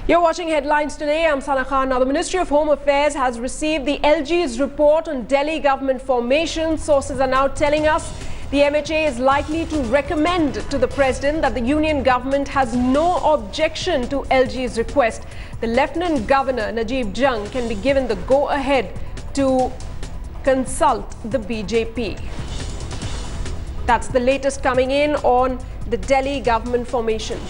You're watching Headlines Today. I'm Sana Khan. Now, the Ministry of Home Affairs has received the L-G's report on Delhi government formation. Sources are now telling us the MHA is likely to recommend to the President that the union government has no objection to L-G's request. The Lieutenant Governor, Najeeb Jung, can be given the go-ahead to consult the BJP. That's the latest coming in on the Delhi government formation.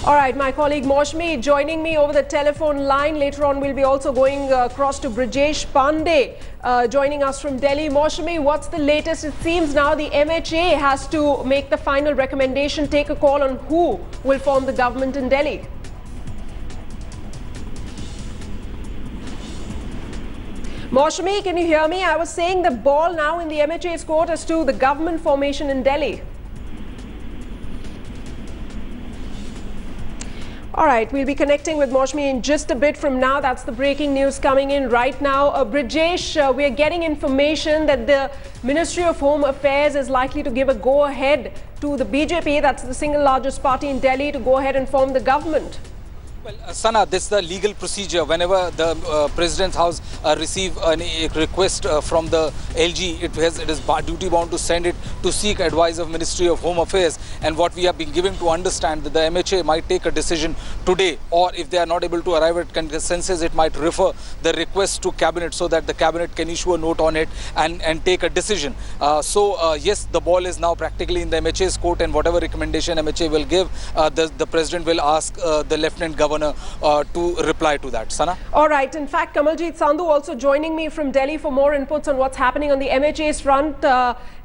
All right, my colleague Maushmi joining me over the telephone line. Later on, we'll be also going across to Brijesh Pandey, joining us from Delhi. Maushmi, what's the latest? It seems now the MHA has to make the final recommendation, take a call on who will form the government in Delhi. Maushmi, can you hear me? I was saying the ball now in the MHA's court as to the government formation in Delhi. All right, we'll be connecting with Maushmi in just a bit from now. That's the breaking news coming in right now. Brijesh, we are getting information that the Ministry of Home Affairs is likely to give a go-ahead to the BJP, that's the single largest party in Delhi, to go ahead and form the government. Well, Sana, this is the legal procedure. Whenever the President's House receive a request from the L-G, it is duty bound to send it to seek advice of Ministry of Home Affairs. And what we have been given to understand that the MHA might take a decision today, or if they are not able to arrive at consensus, it might refer the request to Cabinet so that the Cabinet can issue a note on it and take a decision. Yes, the ball is now practically in the MHA's court, and whatever recommendation MHA will give, the President will ask the Lieutenant Governor to reply to that. Sana? All right. In fact, Kamaljeet Sandhu also joining me from Delhi for more inputs on what's happening on the MHA's front.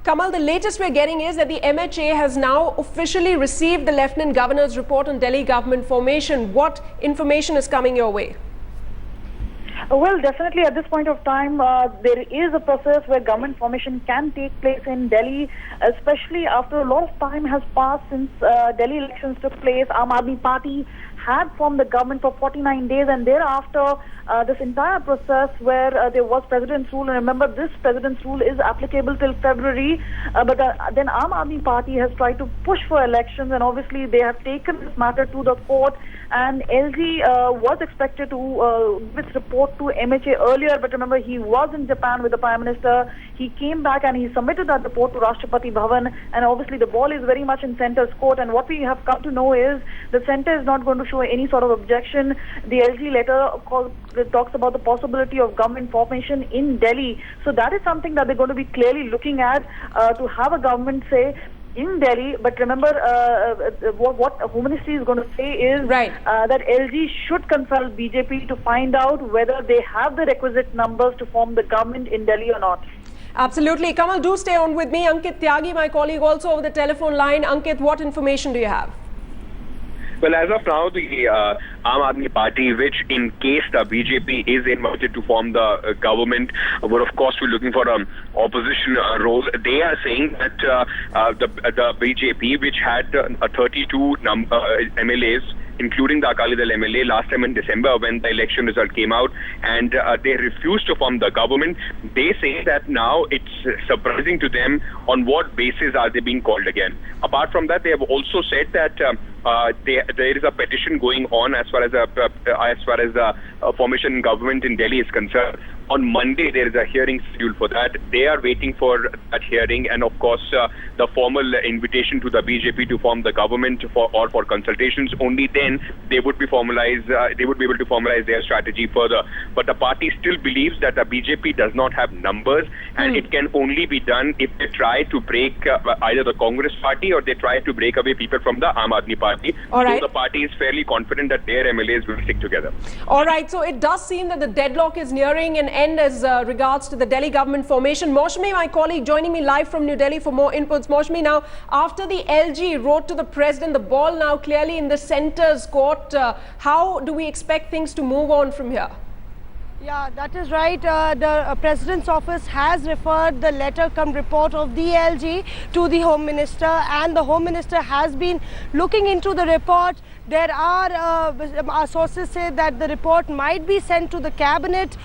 Kamal, the latest we're getting is that the MHA has now officially received the Lieutenant Governor's report on Delhi government formation. What information is coming your way? Well, definitely at this point of time, there is a process where government formation can take place in Delhi, especially after a lot of time has passed since Delhi elections took place. Aam Aadmi Party had formed the government for 49 days, and thereafter this entire process where there was President's rule, and remember this President's rule is applicable till February, but then Aam Aadmi Party has tried to push for elections, and obviously they have taken this matter to the court, and L-G was expected to give its report to MHA earlier, but remember he was in Japan with the Prime Minister. He came back and he submitted that report to Rashtrapati Bhavan, and obviously the ball is very much in Centre's court, and what we have come to know is the Centre is not going to show any sort of objection. The L-G letter talks about the possibility of government formation in Delhi, so that is something that they're going to be clearly looking at, to have a government say in Delhi. But remember, what Home Ministry is going to say is that L-G should consult BJP to find out whether they have the requisite numbers to form the government in Delhi or not. Absolutely. Kamal, do stay on with me. Ankit Tyagi, my colleague, also over the telephone line. Ankit, what information do you have? Well, as of now, the Aam Aadmi Party, which in case the BJP is invited to form the government, would of course be looking for an opposition role. They are saying that the BJP, which had 32 MLAs, including the Akali Dal MLA last time in December when the election result came out, and they refused to form the government. They say that now it's surprising to them on what basis are they being called again. Apart from that, they have also said that there is a petition going on as far as the formation government in Delhi is concerned. On Monday, there is a hearing scheduled for that. They are waiting for that hearing, and of course, the formal invitation to the BJP to form the government for consultations. Only then they would be formalized. They would be able to formalize their strategy further. But the party still believes that the BJP does not have numbers, and it can only be done if they try to break either the Congress party or they try to break away people from the Aam Aadmi Party. All right. So the party is fairly confident that their MLAs will stick together. All right. So it does seem that the deadlock is nearing an end as regards to the Delhi government formation. Maushmi, my colleague, joining me live from New Delhi for more inputs. Maushmi, now after the L-G wrote to the President, the ball now clearly in the Centre's court. How do we expect things to move on from here? Yeah, that is right. The President's office has referred the letter cum report of the L-G to the Home Minister, and the Home Minister has been looking into the report There are sources say that the report might be sent to the cabinet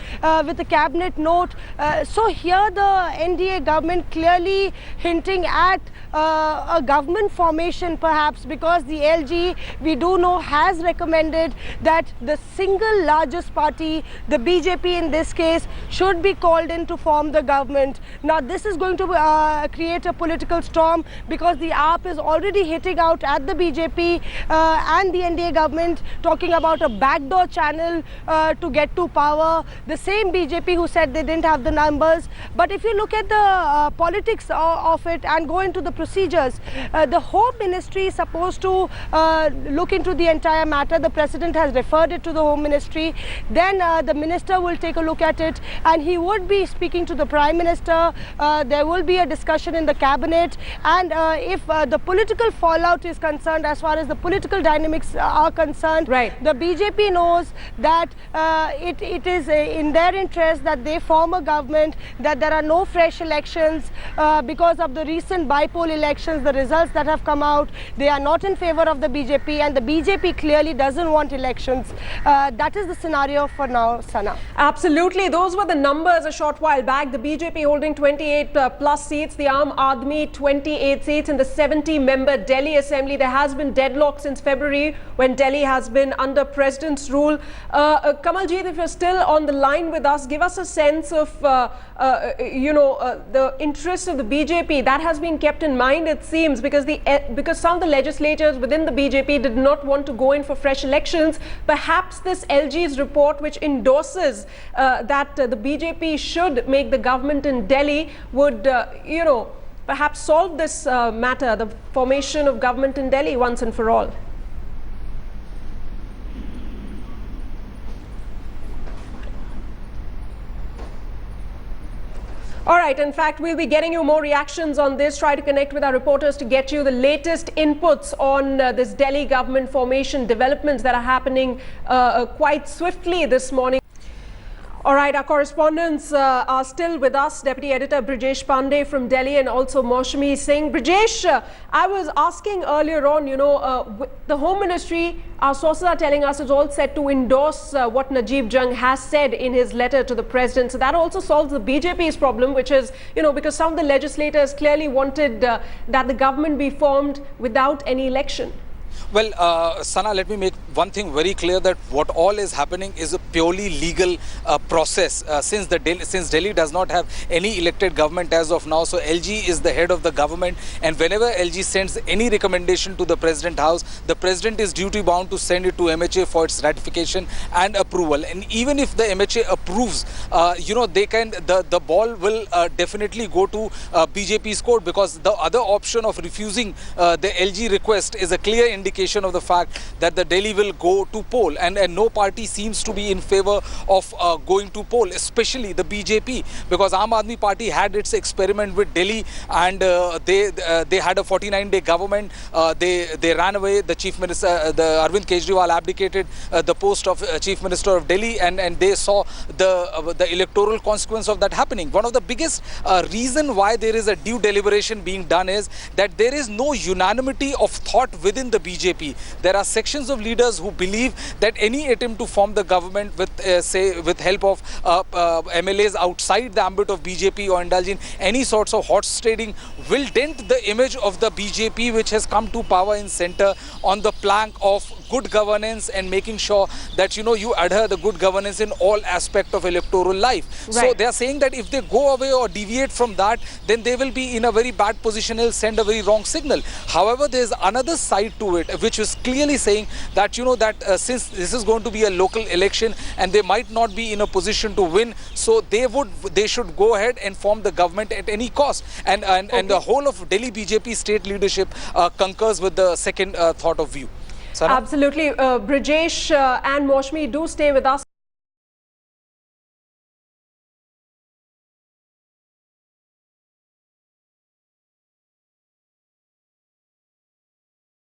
with a cabinet note. So here the NDA government clearly hinting at a government formation perhaps, because the LG, we do know, has recommended that the single largest party, the BJP in this case, should be called in to form the government. Now this is going to create a political storm, because the AAP is already hitting out at the BJP and the NDA government, talking about a backdoor channel to get to power. The same BJP who said they didn't have the numbers. But if you look at the politics of it and go into the procedures, the Home Ministry is supposed to look into the entire matter. The President has referred it to the Home Ministry. Then the Minister will take a look at it, and he would be speaking to the Prime Minister. There will be a discussion in the cabinet, and if the political fallout is concerned, as far as the political dynamics are concerned, right, the BJP knows that it is in their interest that they form a government, that there are no fresh elections because of the recent by-poll elections, the results that have come out. They are not in favor of the BJP, and the BJP clearly doesn't want elections. That is the scenario for now, Sana. Absolutely. Those were the numbers a short while back. The BJP holding 28 plus seats, the Aam Aadmi 28 seats in the 70-member Delhi Assembly. There has been deadlock since February when Delhi has been under President's rule. Kamaljeet, if you're still on the line with us, give us a sense of, the interest of the BJP. That has been kept in mind, it seems, because some of the legislators within the BJP did not want to go in for fresh elections. Perhaps this LG's report, which endorses that the BJP should make the government in Delhi, would, perhaps solve this matter, the formation of government in Delhi once and for all. All right. In fact, we'll be getting you more reactions on this. Try to connect with our reporters to get you the latest inputs on this Delhi government formation developments that are happening quite swiftly this morning. All right, our correspondents are still with us. Deputy Editor Brijesh Pandey from Delhi and also Maushami Singh. Brijesh, I was asking earlier on, the Home Ministry, our sources are telling us, is all set to endorse what Najeeb Jung has said in his letter to the President. So that also solves the BJP's problem, which is, because some of the legislators clearly wanted that the government be formed without any election. Well, Sana, let me make one thing very clear, that what all is happening is a purely legal process. Since Delhi does not have any elected government as of now, so LG is the head of the government, and whenever LG sends any recommendation to the President House, the President is duty bound to send it to MHA for its ratification and approval. And even if the MHA approves, the ball will definitely go to BJP's court, because the other option of refusing the LG request is a clear indication of the fact that the Delhi will go to poll, and no party seems to be in favor of going to poll, especially the BJP, because Aam Aadmi Party had its experiment with Delhi, and they had a 49-day government. They ran away. The Chief Minister, the Arvind Kejriwal, abdicated the post of Chief Minister of Delhi, and they saw the electoral consequence of that happening. One of the biggest reason why there is a due deliberation being done is that there is no unanimity of thought within the BJP. There are sections of leaders who believe that any attempt to form the government with help of MLAs outside the ambit of BJP or indulge in any sorts of horse trading will dent the image of the BJP, which has come to power in center on the plank of good governance and making sure that you adhere the good governance in all aspect of electoral life. Right. So they are saying that if they go away or deviate from that, then they will be in a very bad position. They'll send a very wrong signal. However, there is another side to it, which is clearly saying that since this is going to be a local election and they might not be in a position to win, so they should go ahead and form the government at any cost. And the whole of Delhi BJP state leadership concurs with the second thought of view. Sana? Absolutely. Brijesh and Maushami, do stay with us.